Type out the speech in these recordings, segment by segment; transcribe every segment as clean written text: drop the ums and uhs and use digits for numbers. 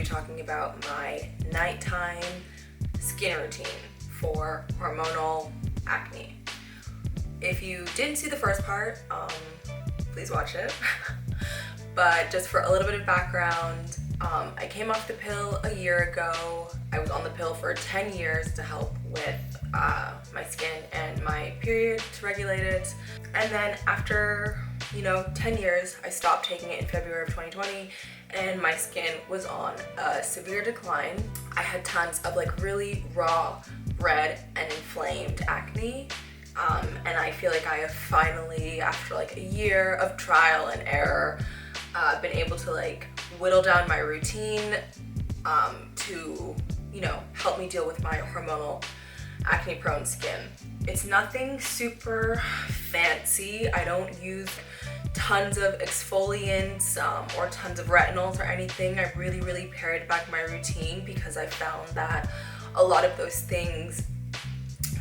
talking about my nighttime skin routine for hormonal acne. If you didn't see the first part, please watch it. But just for a little bit of background, I came off the pill a year ago. I was on the pill for 10 years to help with my skin and my period, to regulate it. And then after 10 years, I stopped taking it in February of 2020, and my skin was on a severe decline. I had tons of like really raw, red, and inflamed acne. And I feel like I have finally, after like a year of trial and error, been able to like whittle down my routine to help me deal with my hormonal acne prone skin. It's nothing super fancy. I don't use tons of exfoliants or tons of retinols or anything. I really pared back my routine because I found that a lot of those things,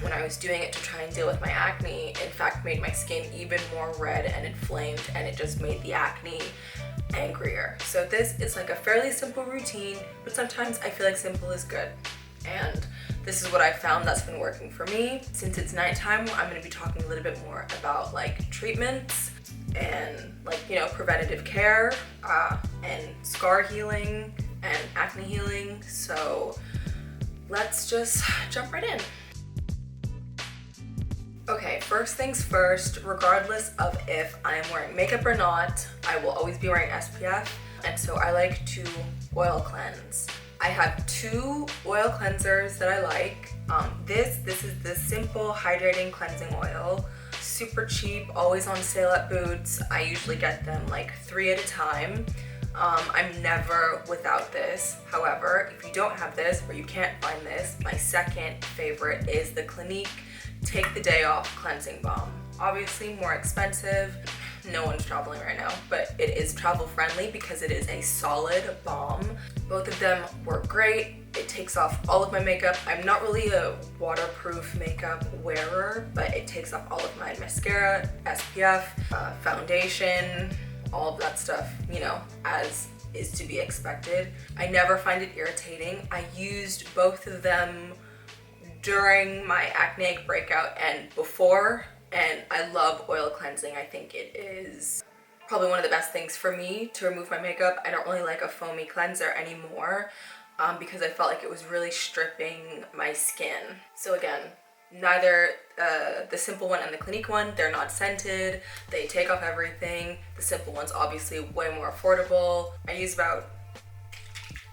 when I was doing it to try and deal with my acne, in fact made my skin even more red and inflamed, and it just made the acne angrier. So this is like a fairly simple routine, but sometimes I feel like simple is good. And this is what I found that's been working for me. Since it's nighttime, I'm going to be talking a little bit more about like treatments and like, preventative care and scar healing and acne healing. So let's just jump right in. Okay, first things first, regardless of if I am wearing makeup or not, I will always be wearing SPF, and so I like to oil cleanse. I have 2 oil cleansers that I like. This is the Simple Hydrating Cleansing Oil. Super cheap, always on sale at Boots. I usually get them like 3 at a time. I'm never without this. However, if you don't have this or you can't find this, my second favorite is the Clinique Take the Day Off Cleansing Balm. Obviously more expensive. No one's traveling right now, but it is travel friendly because it is a solid balm. Both of them work great. It takes off all of my makeup. I'm not really a waterproof makeup wearer, but it takes off all of my mascara, SPF, foundation, all of that stuff, as is to be expected. I never find it irritating. I used both of them during my acne breakout and before, and I love oil cleansing. I think it is probably one of the best things for me to remove my makeup. I don't really like a foamy cleanser anymore because I felt like it was really stripping my skin. So again, neither the Simple one and the Clinique one, they're not scented. They take off everything. The Simple one's obviously way more affordable. I use about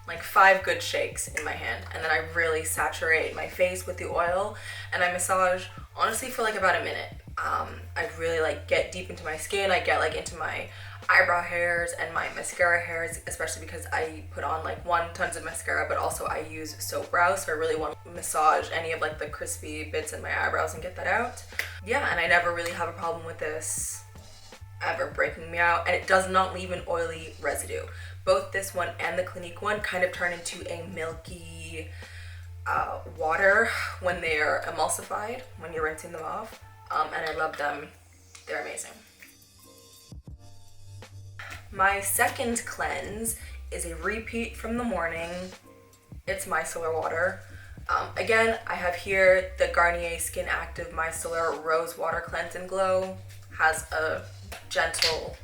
like 5 good shakes in my hand, and then I really saturate my face with the oil, and I massage honestly for like about a minute. I really like get deep into my skin. I get like into my eyebrow hairs and my mascara hairs, especially because I put on like tons of mascara, but also I use soap brows, so I really want to massage any of like the crispy bits in my eyebrows and get that out. Yeah, and I never really have a problem with this ever breaking me out, and it does not leave an oily residue. Both this one and the Clinique one kind of turn into a milky water when they're emulsified, when you're rinsing them off, and I love them. They're amazing. My second cleanse is a repeat from the morning. It's micellar water. Again, I have here the Garnier Skin Active Micellar Rose Water Cleanse and Glow. Has a gentle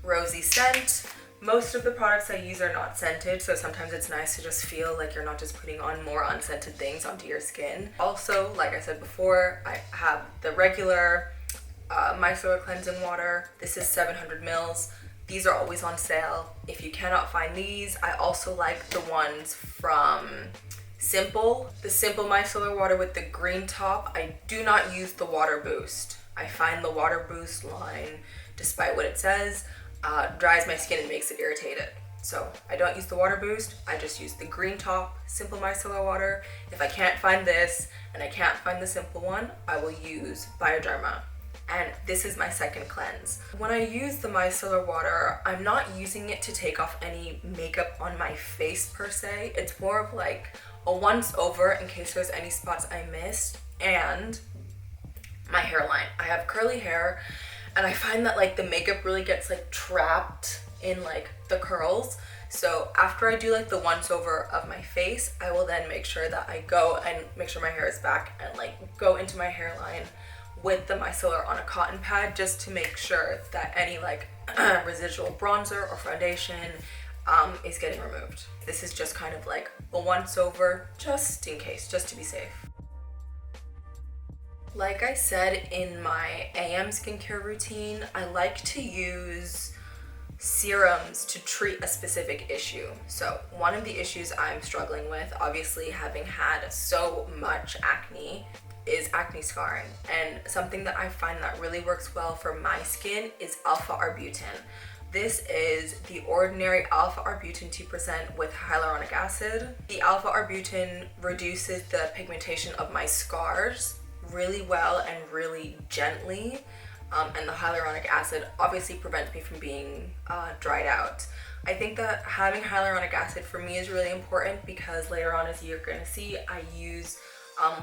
rosy scent. Most of the products I use are not scented, so sometimes it's nice to just feel like you're not just putting on more unscented things onto your skin. Also, like I said before, I have the regular micellar cleansing water. This is 700 mils. These are always on sale. If you cannot find these, I also like the ones from Simple. The Simple micellar water with the green top. I do not use the Water Boost. I find the Water Boost line, despite what it says, dries my skin and makes it irritated. So I don't use the Water Boost. I just use the green top Simple micellar water. If I can't find this and I can't find the Simple one, I will use Bioderma. And this is my second cleanse. When I use the micellar water, I'm not using it to take off any makeup on my face per se. It's more of like a once over in case there's any spots I missed, and my hairline. I have curly hair, and I find that like the makeup really gets like trapped in like the curls. So after I do like the once over of my face, I will then make sure that I go and make sure my hair is back and like go into my hairline with the micellar on a cotton pad, just to make sure that any like residual bronzer or foundation is getting removed. This is just kind of like a once over, just in case, just to be safe. Like I said in my AM skincare routine, I like to use serums to treat a specific issue. So one of the issues I'm struggling with, obviously having had so much acne, is acne scarring. And something that I find that really works well for my skin is alpha-arbutin. This is the ordinary alpha-arbutin 2% with hyaluronic acid. The alpha-arbutin reduces the pigmentation of my scars really well and really gently. And the hyaluronic acid obviously prevents me from being dried out. I think that having hyaluronic acid for me is really important because later on, as you're going to see, I use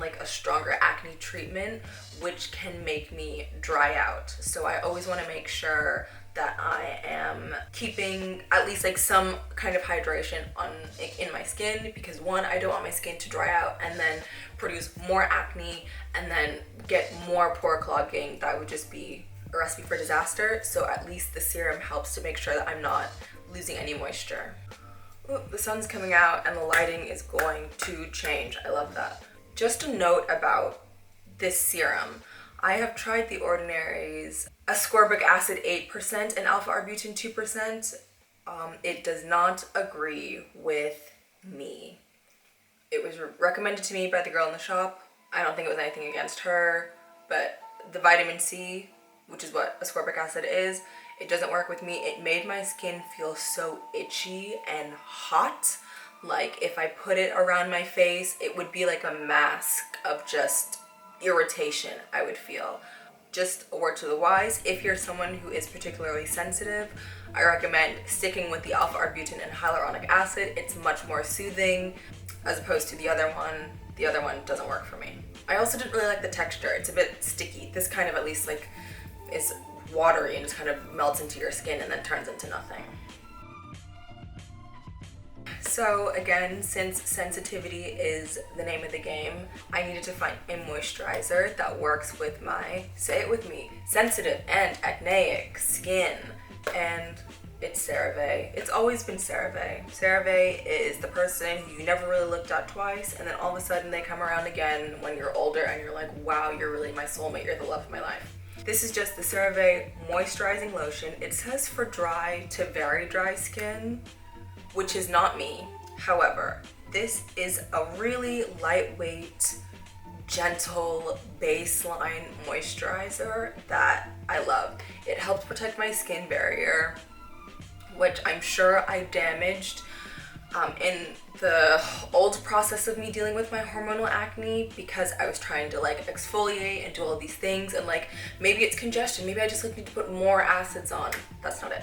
like a stronger acne treatment, which can make me dry out. So I always want to make sure that I am keeping at least like some kind of hydration in my skin, because one, I don't want my skin to dry out and then produce more acne and then get more pore clogging. That would just be a recipe for disaster. So at least the serum helps to make sure that I'm not losing any moisture. Ooh, the sun's coming out and the lighting is going to change. I love that. Just a note about this serum. I have tried the Ordinary's ascorbic acid 8% and alpha-arbutin 2%. It does not agree with me. It was recommended to me by the girl in the shop. I don't think it was anything against her, but the vitamin C, which is what ascorbic acid is, it doesn't work with me. It made my skin feel so itchy and hot. Like if I put it around my face, it would be like a mask of just irritation I would feel. Just a word to the wise, if you're someone who is particularly sensitive, I recommend sticking with the alpha-arbutin and hyaluronic acid. It's much more soothing as opposed to the other one. The other one doesn't work for me. I also didn't really like the texture. It's a bit sticky. This kind of at least like is watery and just kind of melts into your skin and then turns into nothing. So again, since sensitivity is the name of the game, I needed to find a moisturizer that works with my, say it with me, sensitive and acneic skin. And it's CeraVe. It's always been CeraVe. CeraVe is the person who you never really looked at twice, and then all of a sudden they come around again when you're older and you're like, wow, you're really my soulmate, you're the love of my life. This is just the CeraVe moisturizing lotion. It says for dry to very dry skin, which is not me. However, this is a really lightweight, gentle baseline moisturizer that I love. It helps protect my skin barrier, which I'm sure I damaged in the old process of me dealing with my hormonal acne, because I was trying to like exfoliate and do all these things, and like maybe it's congestion, maybe I just like need to put more acids on. That's not it.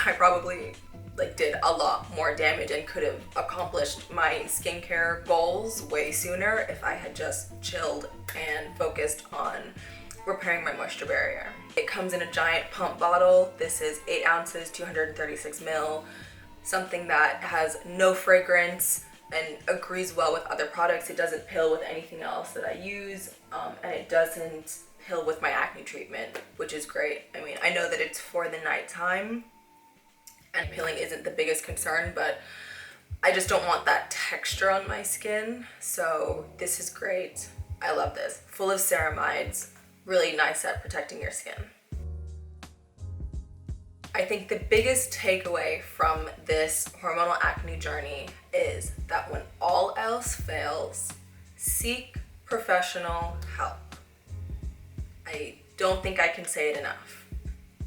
I probably like did a lot more damage and could have accomplished my skincare goals way sooner if I had just chilled and focused on repairing my moisture barrier. It comes in a giant pump bottle. This is 8 ounces, 236 ml, something that has no fragrance and agrees well with other products. It doesn't pill with anything else that I use, and it doesn't pill with my acne treatment, which is great. I mean, I know that it's for the nighttime, and peeling isn't the biggest concern, but I just don't want that texture on my skin. So this is great. I love this. Full of ceramides, really nice at protecting your skin. I think the biggest takeaway from this hormonal acne journey is that when all else fails, seek professional help. I don't think I can say it enough.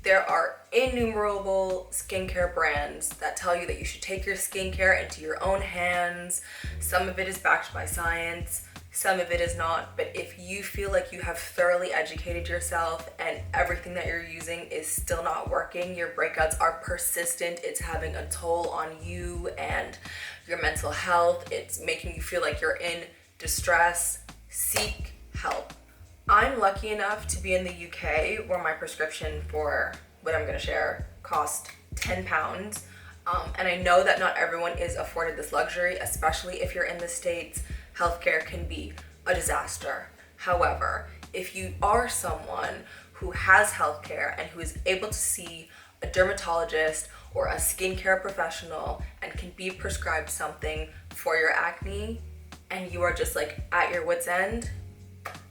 There are innumerable skincare brands that tell you that you should take your skincare into your own hands. Some of it is backed by science, some of it is not, but if you feel like you have thoroughly educated yourself and everything that you're using is still not working, your breakouts are persistent, it's having a toll on you and your mental health, it's making you feel like you're in distress, seek help. I'm lucky enough to be in the UK where my prescription for what I'm going to share cost £10. And I know that not everyone is afforded this luxury, especially if you're in the States. Healthcare can be a disaster. However, if you are someone who has healthcare and who is able to see a dermatologist or a skincare professional and can be prescribed something for your acne, and you are just like at your wit's end,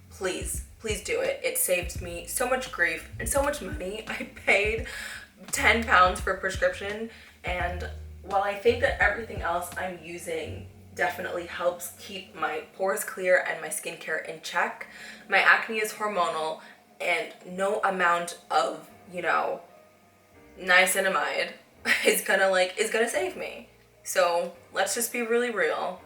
please do it. It saved me so much grief and so much money. I paid £10 for a prescription, and while I think that everything else I'm using definitely helps keep my pores clear and my skincare in check, my acne is hormonal, and no amount of, niacinamide is gonna save me. So let's just be really real.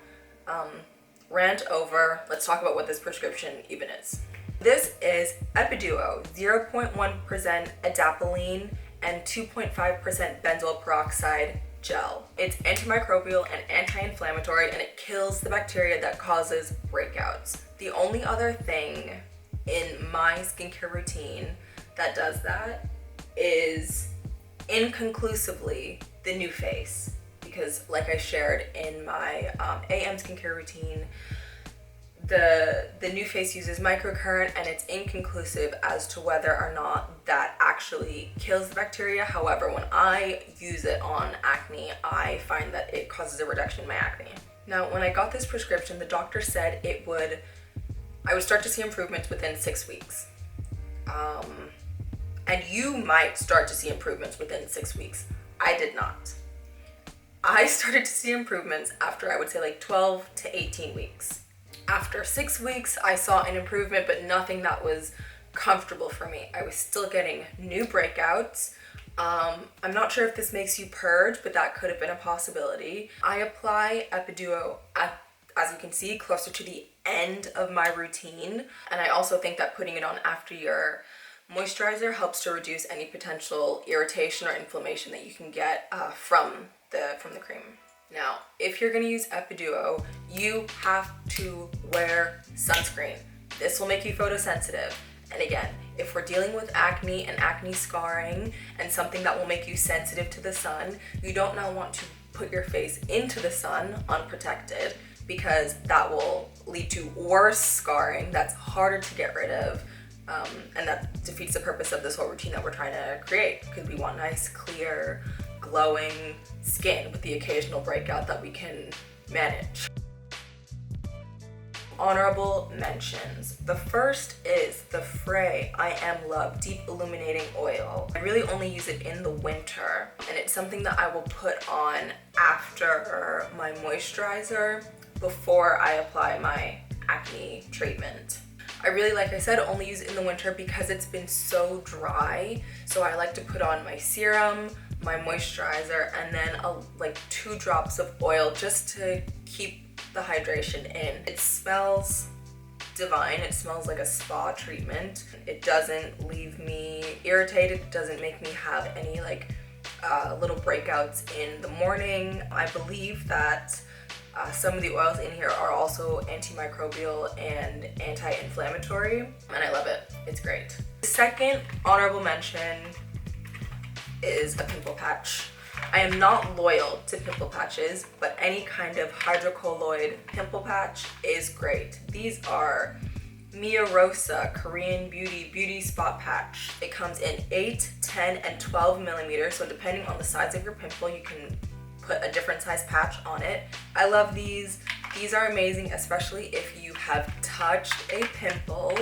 Rant over. Let's talk about what this prescription even is. This is Epiduo, 0.1% adapalene and 2.5% benzoyl peroxide gel. It's antimicrobial and anti-inflammatory, and it kills the bacteria that causes breakouts. The only other thing in my skincare routine that does that is inconclusively the new face, because like I shared in my AM skincare routine, the new face uses microcurrent, and it's inconclusive as to whether or not that actually kills the bacteria. However, when I use it on acne, I find that it causes a reduction in my acne. Now, when I got this prescription, the doctor said I would start to see improvements within 6 weeks. And you might start to see improvements within 6 weeks. I did not. I started to see improvements after, I would say, like 12 to 18 weeks. After 6 weeks, I saw an improvement, but nothing that was comfortable for me. I was still getting new breakouts. I'm not sure if this makes you purge, but that could have been a possibility. I apply Epiduo, as you can see, closer to the end of my routine. And I also think that putting it on after your moisturizer helps to reduce any potential irritation or inflammation that you can get from the cream. Now, if you're gonna use Epiduo, you have to wear sunscreen. This will make you photosensitive. And again, if we're dealing with acne and acne scarring and something that will make you sensitive to the sun, you don't now want to put your face into the sun unprotected, because that will lead to worse scarring that's harder to get rid of. And that defeats the purpose of this whole routine that we're trying to create, because we want nice, clear, glowing skin with the occasional breakout that we can manage. Honorable mentions. The first is the Frey I Am Love Deep Illuminating Oil. I really only use it in the winter, and it's something that I will put on after my moisturizer before I apply my acne treatment. I really, like I said, only use it in the winter because it's been so dry. So I like to put on my serum, my moisturizer, and then like 2 drops of oil just to keep the hydration in. It smells divine. It smells like a spa treatment. It doesn't leave me irritated. It doesn't make me have any little breakouts in the morning. I believe that some of the oils in here are also antimicrobial and anti-inflammatory, and I love it. It's great. The second honorable mention is a pimple patch. I am not loyal to pimple patches, but any kind of hydrocolloid pimple patch is great. These are Mia Rosa Korean Beauty Spot Patch. It comes in 8, 10, and 12 millimeters, so depending on the size of your pimple, you can put a different size patch on it. I love these. These are amazing, especially if you have touched a pimple.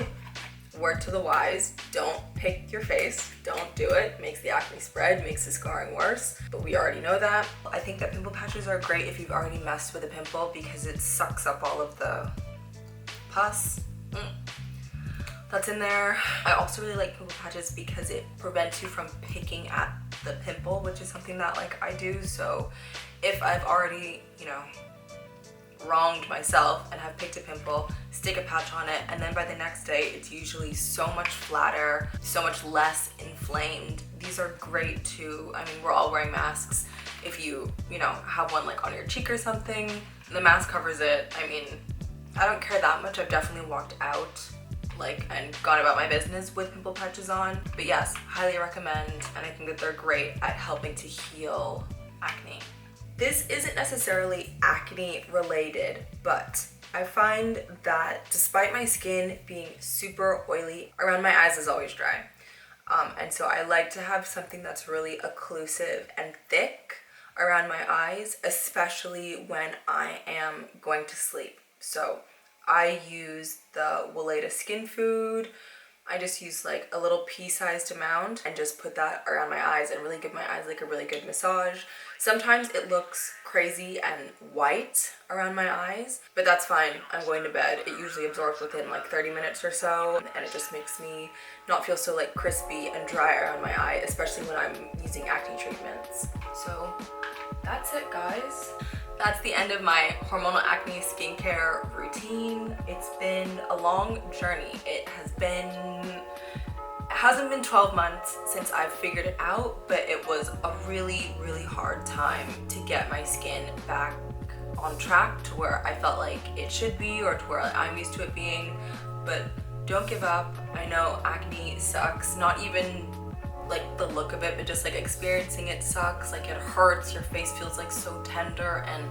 Word to the wise, don't pick your face. Don't do it. Makes the acne spread, makes the scarring worse, but we already know that. I think that pimple patches are great if you've already messed with a pimple, because it sucks up all of the pus that's in there. I also really like pimple patches because it prevents you from picking at the pimple, which is something that I do. So if I've already, wronged myself and have picked a pimple, stick a patch on it, and then by the next day it's usually so much flatter, so much less inflamed. These are great too. I mean, we're all wearing masks. If you have one on your cheek or something, the mask covers it. I mean, I don't care that much. I've definitely walked out and gone about my business with pimple patches on. But yes, highly recommend, and I think that they're great at helping to heal acne. This isn't necessarily acne related, but I find that despite my skin being super oily, around my eyes is always dry. And so I like to have something that's really occlusive and thick around my eyes, especially when I am going to sleep. So I use the Weleda Skin Food. I just use like a little pea-sized amount and just put that around my eyes and really give my eyes like a really good massage. Sometimes it looks crazy and white around my eyes, but that's fine. I'm going to bed. It usually absorbs within like 30 minutes or so, and it just makes me not feel so like crispy and dry around my eye, especially when I'm using acne treatments. So that's it, guys. That's the end of my hormonal acne skincare routine. It's been a long journey. It hasn't been 12 months since I've figured it out, but it was a really, really hard time to get my skin back on track to where I felt like it should be or to where I'm used to it being. But don't give up. I know acne sucks, not even like the look of it, but just like experiencing it sucks. Like it hurts, your face feels like so tender and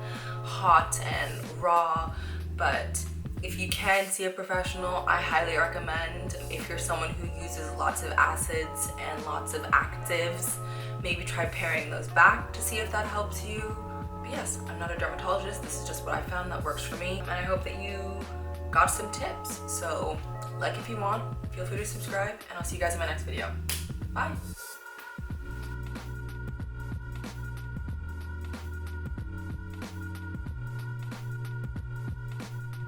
hot and raw. But if you can see a professional, I highly recommend. If you're someone who uses lots of acids and lots of actives, maybe try paring those back to see if that helps you. But yes, I'm not a dermatologist. This is just what I found that works for me. And I hope that you got some tips. So like if you want, feel free to subscribe, and I'll see you guys in my next video. Bye.